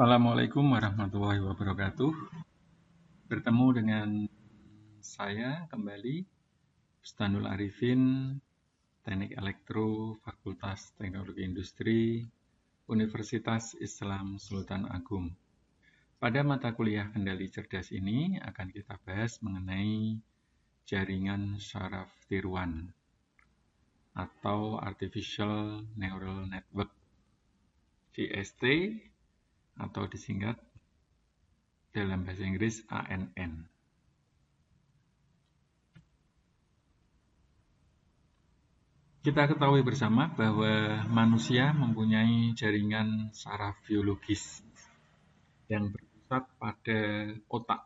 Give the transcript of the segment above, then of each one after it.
Assalamualaikum warahmatullahi wabarakatuh. Bertemu dengan saya kembali, Bustanul Arifin, Teknik Elektro, Fakultas Teknologi Industri, Universitas Islam Sultan Agung. Pada mata kuliah kendali cerdas ini akan kita bahas mengenai jaringan syaraf tiruan atau Artificial Neural Network, JST, atau disingkat dalam bahasa Inggris ANN. Kita ketahui bersama bahwa manusia mempunyai jaringan saraf biologis yang berpusat pada otak.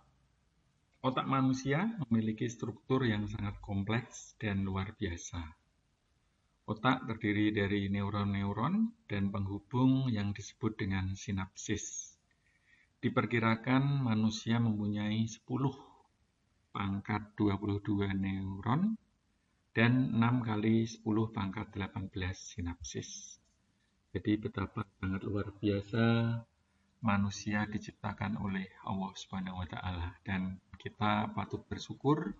Otak manusia memiliki struktur yang sangat kompleks dan luar biasa. Otak terdiri dari neuron-neuron dan penghubung yang disebut dengan sinapsis. Diperkirakan manusia mempunyai 10 pangkat 22 neuron dan 6 kali 10 pangkat 18 sinapsis. Jadi betapa sangat luar biasa manusia diciptakan oleh Allah Subhanahu wa Ta'ala, dan kita patut bersyukur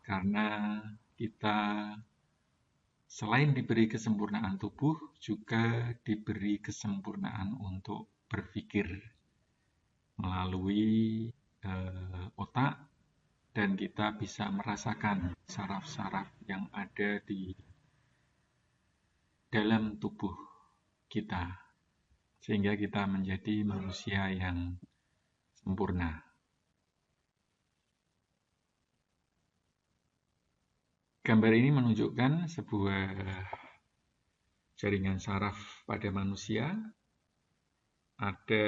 karena kita selain diberi kesempurnaan tubuh juga diberi kesempurnaan untuk berpikir melalui otak, dan kita bisa merasakan saraf-saraf yang ada di dalam tubuh kita, sehingga kita menjadi manusia yang sempurna. Gambar ini menunjukkan sebuah jaringan saraf pada manusia. Ada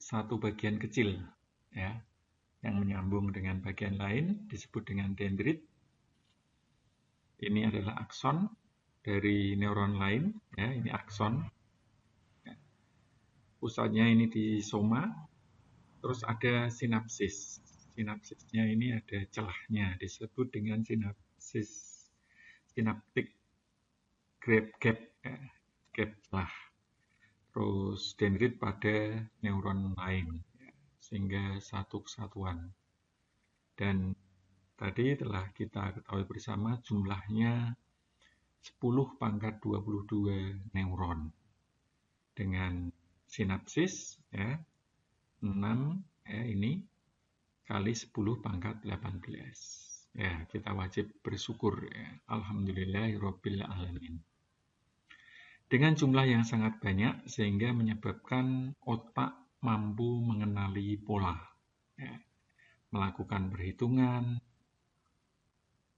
satu bagian kecil ya yang menyambung dengan bagian lain disebut dengan dendrit. Ini adalah akson dari neuron lain ya, ini akson. Pusatnya ini di soma. Terus ada sinapsis. Sinapsisnya ini ada celahnya, disebut dengan sinapsis sinaptik gap celah. Terus dendrit pada neuron lain, sehingga satu kesatuan. Dan tadi telah kita ketahui bersama jumlahnya 10 pangkat 22 neuron. Dengan sinapsis ya, 6 ya, ini kali 10 pangkat 18. Ya, kita wajib bersyukur ya. Alhamdulillahirabbil alamin. Dengan jumlah yang sangat banyak sehingga menyebabkan otak mampu mengenali pola, ya, melakukan perhitungan,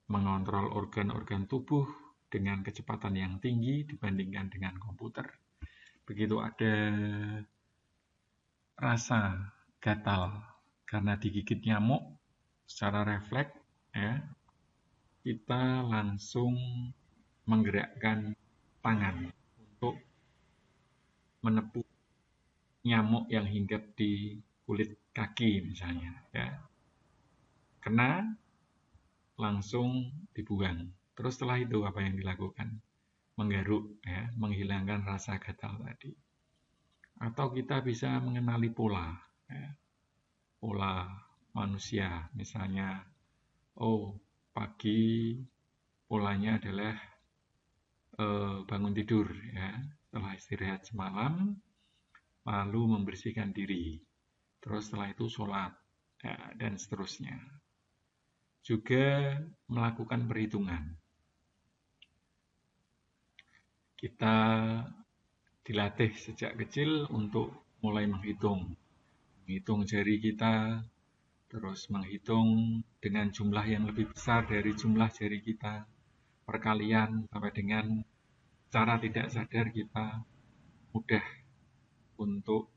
mengontrol organ-organ tubuh dengan kecepatan yang tinggi dibandingkan dengan komputer. Begitu ada rasa gatal karena digigit nyamuk, secara refleks ya, kita langsung menggerakkan tangan untuk menepuk nyamuk yang hinggap di kulit kaki misalnya ya. Kena langsung dibuang. Terus setelah itu apa yang dilakukan? Menggaruk ya, menghilangkan rasa gatal tadi. Atau kita bisa mengenali pola ya. Pola manusia misalnya, oh pagi polanya adalah bangun tidur ya, setelah istirahat semalam lalu membersihkan diri, terus setelah itu sholat ya, dan seterusnya. Juga melakukan perhitungan. Kita dilatih sejak kecil untuk mulai menghitung jari kita, terus menghitung dengan jumlah yang lebih besar dari jumlah jari kita, perkalian sampai dengan secara tidak sadar kita mudah untuk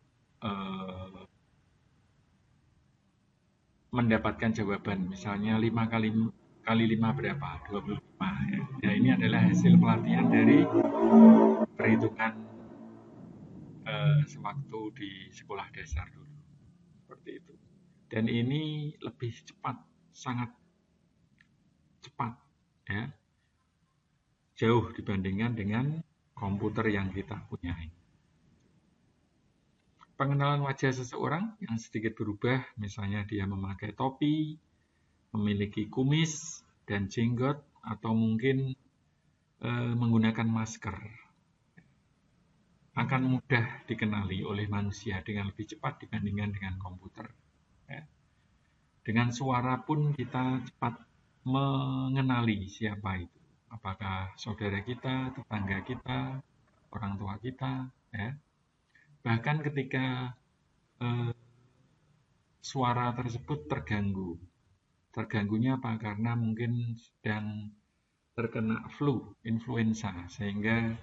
mendapatkan jawaban. Misalnya 5 kali 5 berapa? 25 ya. Ya, ini adalah hasil pelatihan dari perhitungan sewaktu di sekolah dasar dulu. Seperti itu. Dan ini lebih cepat, sangat cepat ya. Jauh dibandingkan dengan komputer yang kita punyai. Pengenalan wajah seseorang yang sedikit berubah, misalnya dia memakai topi, memiliki kumis dan jenggot, atau mungkin menggunakan masker, akan mudah dikenali oleh manusia dengan lebih cepat dibandingkan dengan komputer. Ya. Dengan suara pun kita cepat mengenali siapa itu. Apakah saudara kita, tetangga kita, orang tua kita. Ya. Bahkan ketika suara tersebut terganggu. Terganggunya apa? Karena mungkin sedang terkena flu, influenza, sehingga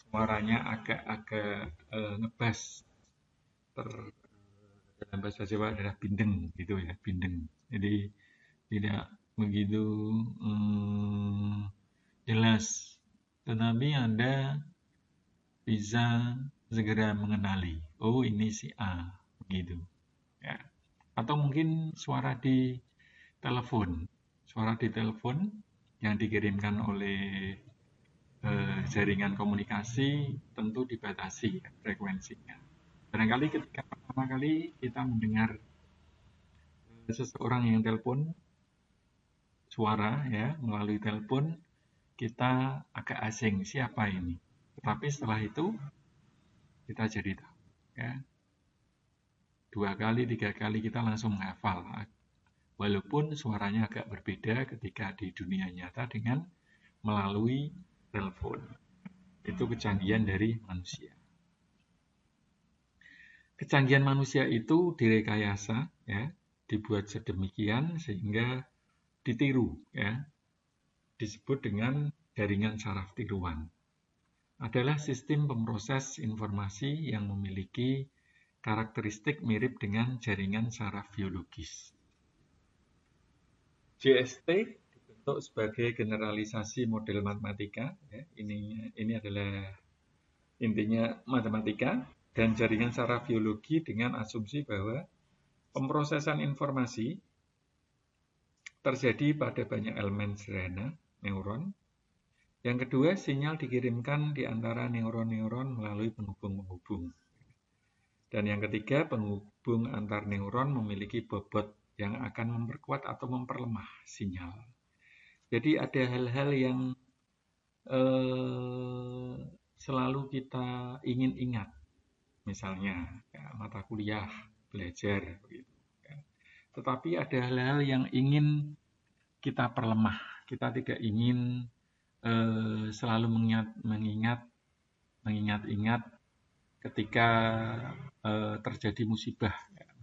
suaranya agak-agak ngebas. Dalam bahasa Jawa adalah bindeng, gitu ya, bindeng. Jadi tidak begitu jelas, tetapi Anda bisa segera mengenali, oh ini si A, begitu. Ya. Atau mungkin suara di telepon yang dikirimkan oleh jaringan komunikasi tentu dibatasi frekuensinya. Barangkali ketika pertama kali kita mendengar seseorang yang telepon suara ya melalui telepon, kita agak asing siapa ini. Tetapi setelah itu kita jadi tahu ya. 2 kali, 3 kali kita langsung menghafal. Walaupun suaranya agak berbeda ketika di dunia nyata dengan melalui telepon. Itu kecanggihan dari manusia. Kecanggihan manusia itu direkayasa ya, dibuat sedemikian sehingga ditiru ya. Disebut dengan jaringan saraf tiruan. Adalah sistem pemroses informasi yang memiliki karakteristik mirip dengan jaringan saraf biologis. JST dibentuk sebagai generalisasi model matematika. Ya, ini adalah intinya matematika dan jaringan saraf biologi dengan asumsi bahwa pemrosesan informasi terjadi pada banyak elemen sederhana neuron. Yang kedua, sinyal dikirimkan di antara neuron-neuron melalui penghubung-penghubung. Dan yang ketiga, penghubung antar neuron memiliki bobot yang akan memperkuat atau memperlemah sinyal. Jadi ada hal-hal yang selalu kita ingin ingat. Misalnya ya, mata kuliah, belajar. Begitu, ya. Tetapi ada hal-hal yang ingin kita perlemah. Kita tidak ingin selalu mengingat-ingat ketika terjadi musibah.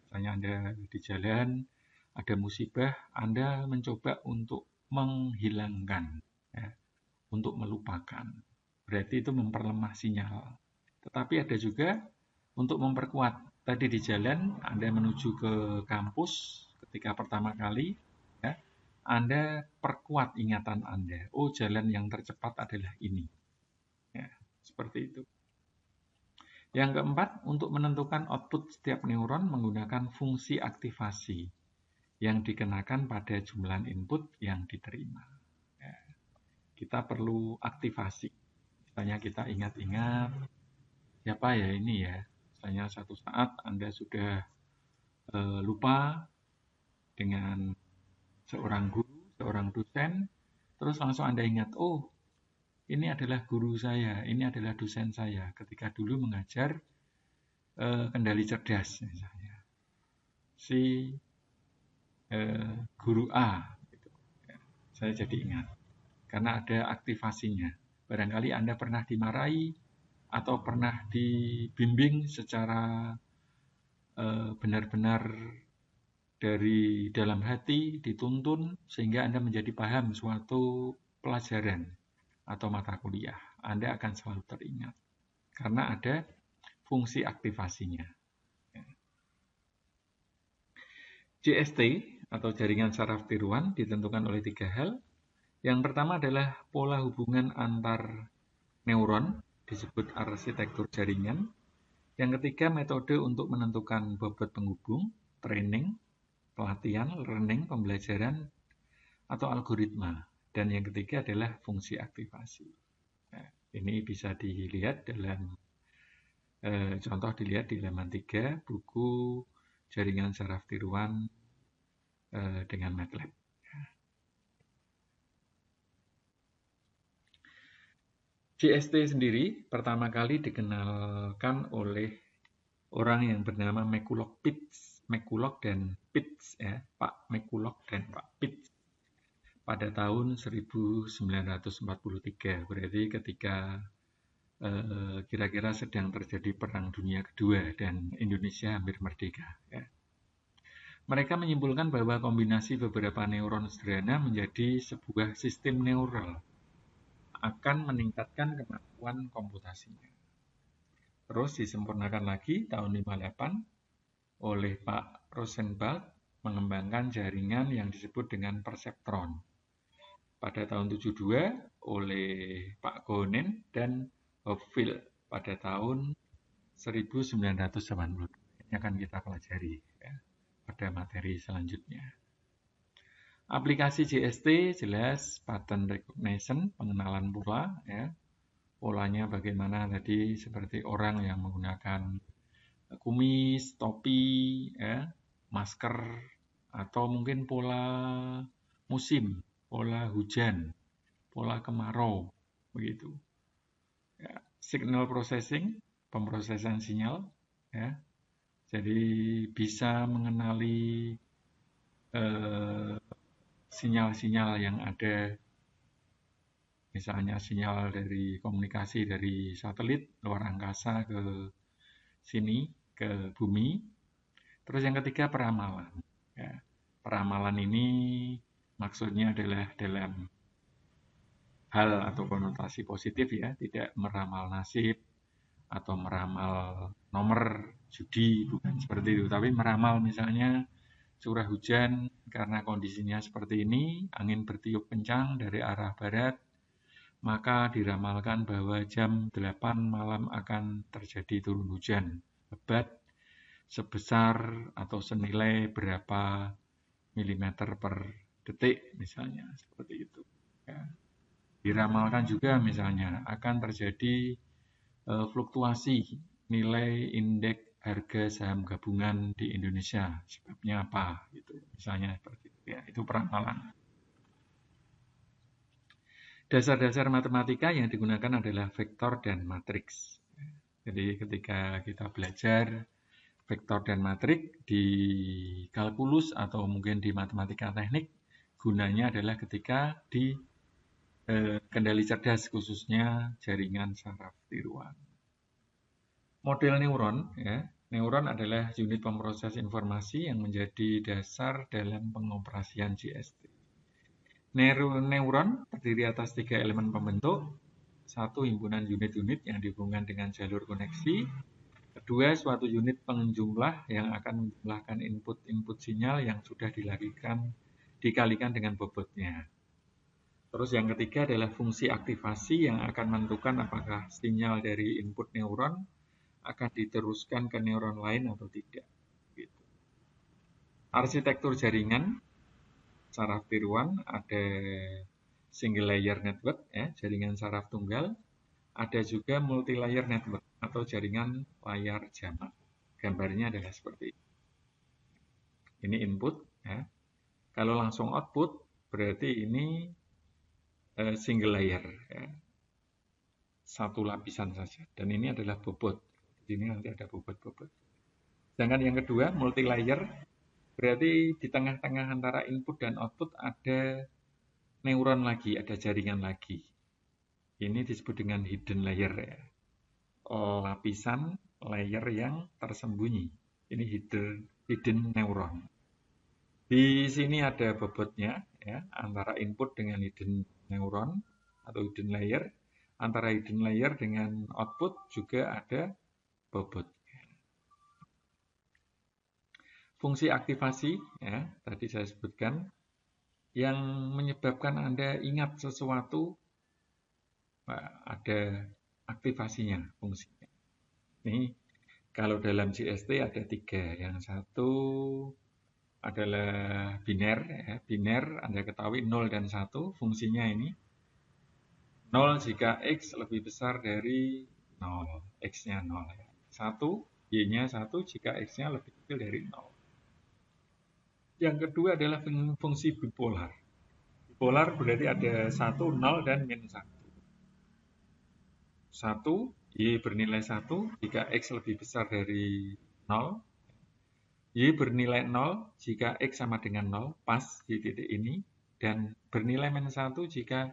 Misalnya Anda di jalan, ada musibah, Anda mencoba untuk menghilangkan, ya, untuk melupakan. Berarti itu memperlemah sinyal. Tetapi ada juga untuk memperkuat. Tadi di jalan, Anda menuju ke kampus ketika pertama kali, ya, Anda perkuat ingatan Anda. Oh, jalan yang tercepat adalah ini. Ya, seperti itu. Yang keempat, untuk menentukan output setiap neuron menggunakan fungsi aktivasi yang dikenakan pada jumlah input yang diterima. Ya, kita perlu aktivasi. Misalnya kita ingat-ingat, siapa ya ini ya. Misalnya satu saat Anda sudah lupa dengan seorang guru, seorang dosen, terus langsung Anda ingat, oh ini adalah guru saya, ini adalah dosen saya ketika dulu mengajar kendali cerdas misalnya. Si guru A, gitu. Ya, saya jadi ingat karena ada aktivasinya. Barangkali Anda pernah dimarahi atau pernah dibimbing secara benar-benar dari dalam hati, dituntun sehingga Anda menjadi paham suatu pelajaran atau mata kuliah. Anda akan selalu teringat karena ada fungsi aktivasinya. JST atau jaringan saraf tiruan ditentukan oleh 3 hal. Yang pertama adalah pola hubungan antar neuron, disebut arsitektur jaringan. Yang ketiga, metode untuk menentukan bobot penghubung, training, pelatihan, learning, pembelajaran, atau algoritma. Dan yang ketiga adalah fungsi aktivasi. Nah, Ini bisa dilihat dalam contoh dilihat di halaman 3 buku jaringan saraf tiruan dengan MATLAB. GST sendiri pertama kali dikenalkan oleh orang yang bernama McCulloch dan Pitts, ya, Pak McCulloch dan Pak Pitts pada tahun 1943. Berarti ketika kira-kira sedang terjadi Perang Dunia Kedua dan Indonesia hampir merdeka. Ya. Mereka menyimpulkan bahwa kombinasi beberapa neuron sederhana menjadi sebuah sistem neural akan meningkatkan kemampuan komputasinya. Terus disempurnakan lagi tahun 58 oleh Pak Rosenblatt mengembangkan jaringan yang disebut dengan perseptron. Pada tahun 72 oleh Pak Gonen dan Hopfield pada tahun 1980. Ini akan kita pelajari ya, pada materi selanjutnya. Aplikasi GST jelas pattern recognition, pengenalan pola, ya. Polanya bagaimana tadi seperti orang yang menggunakan kumis, topi, ya, masker, atau mungkin pola musim, pola hujan, pola kemarau, begitu. Ya, signal processing, pemrosesan sinyal, ya. Jadi bisa mengenali sinyal-sinyal yang ada, misalnya sinyal dari komunikasi dari satelit luar angkasa ke sini, ke bumi. Terus yang ketiga peramalan. Ya, peramalan ini maksudnya adalah dalam hal atau konotasi positif ya, tidak meramal nasib atau meramal nomor judi, bukan seperti itu. Tapi meramal misalnya curah hujan karena kondisinya seperti ini, angin bertiup kencang dari arah barat, maka diramalkan bahwa jam 8 malam akan terjadi turun hujan lebat sebesar atau senilai berapa milimeter per detik misalnya, seperti itu. Ya. Diramalkan juga misalnya akan terjadi fluktuasi nilai indeks harga saham gabungan di Indonesia, sebabnya apa gitu, misalnya seperti itu ya, itu peramalan. Dasar-dasar matematika yang digunakan adalah vektor dan matriks. Jadi ketika kita belajar vektor dan matriks di kalkulus atau mungkin di matematika teknik, gunanya adalah ketika di kendali cerdas, khususnya jaringan saraf tiruan. Model neuron, ya, neuron adalah unit pemroses informasi yang menjadi dasar dalam pengoperasian GST. Neuron terdiri atas 3 elemen pembentuk. Satu, himpunan unit-unit yang dihubungkan dengan jalur koneksi. Kedua, suatu unit penjumlah yang akan menjumlahkan input-input sinyal yang sudah dikalikan dengan bobotnya. Terus yang ketiga adalah fungsi aktivasi yang akan menentukan apakah sinyal dari input neuron akan diteruskan ke neuron lain atau tidak. Gitu. Arsitektur jaringan saraf tiruan ada single layer network, ya, jaringan saraf tunggal. Ada juga multi layer network atau jaringan layar jamak. Gambarnya adalah seperti ini. Ini input, ya. Kalau langsung output berarti ini single layer, ya. Satu lapisan saja. Dan ini adalah bobot. Ini nanti ada bobot-bobot. Sedangkan yang kedua, multi layer, berarti di tengah-tengah antara input dan output ada neuron lagi, ada jaringan lagi. Ini disebut dengan hidden layer, ya. Lapisan layer yang tersembunyi. Ini hidden neuron. Di sini ada bobotnya, ya, antara input dengan hidden neuron atau hidden layer. Antara hidden layer dengan output juga ada bobot. Fungsi aktivasi, ya, tadi saya sebutkan, yang menyebabkan Anda ingat sesuatu, ada aktivasinya, fungsinya. Ini kalau dalam GST ada 3. Yang satu adalah biner, ya. Biner Anda ketahui 0 dan 1, fungsinya ini 0 jika X lebih besar dari 0. X-nya 0. 1, Y-nya 1 jika X-nya lebih kecil dari 0. Yang kedua adalah fungsi bipolar. Bipolar berarti ada 1, 0, dan min 1. 1, Y bernilai 1 jika X lebih besar dari 0. Y bernilai 0 jika X sama dengan 0, pas di titik ini. Dan bernilai min 1 jika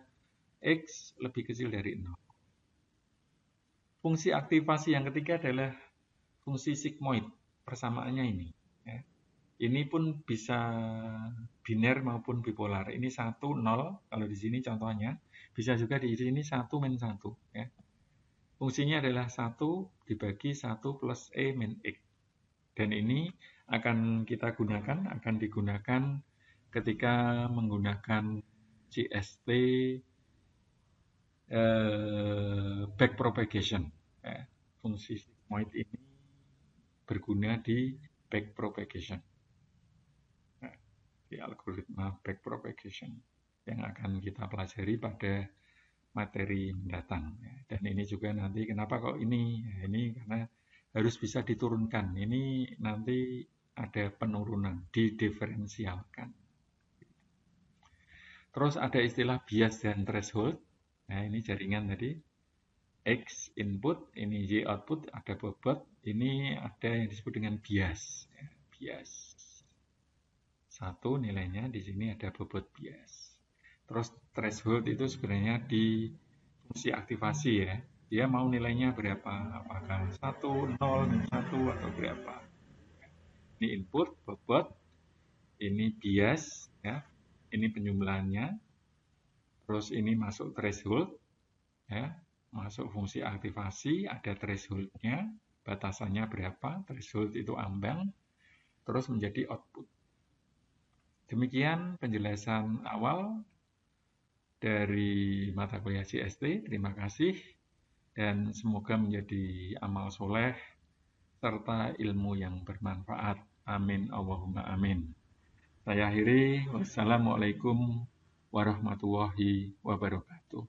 X lebih kecil dari 0. Fungsi aktivasi yang ketiga adalah fungsi sigmoid. Persamaannya ini. Ya. Ini pun bisa biner maupun bipolar. Ini 1, 0, kalau di sini contohnya. Bisa juga di sini 1 min 1. Ya. Fungsinya adalah 1 dibagi 1 plus E min X. Dan ini akan kita gunakan, akan digunakan ketika menggunakan CST backpropagation. Fungsi sigmoid ini berguna di backpropagation. Di algoritma backpropagation yang akan kita pelajari pada materi mendatang. Dan ini juga nanti kenapa kok ini? Ini karena harus bisa diturunkan. Ini nanti ada penurunan, didiferensialkan. Terus ada istilah bias dan threshold. Nah, ini jaringan tadi. X input, ini Y output, ada bobot. Ini ada yang disebut dengan bias. Bias. 1 nilainya, di sini ada bobot bias. Terus threshold itu sebenarnya di fungsi aktivasi ya. Dia mau nilainya berapa? Apakah 1, 0, 1 atau berapa? Ini input, bobot, ini bias, ya. Ini penjumlahannya. Terus ini masuk threshold, ya. Masuk fungsi aktivasi, ada thresholdnya, batasannya berapa? Threshold itu ambang, terus menjadi output. Demikian penjelasan awal dari mata kuliah CST. Terima kasih. Dan semoga menjadi amal soleh serta ilmu yang bermanfaat. Amin. Allahumma amin. Saya akhiri. Wassalamualaikum warahmatullahi wabarakatuh.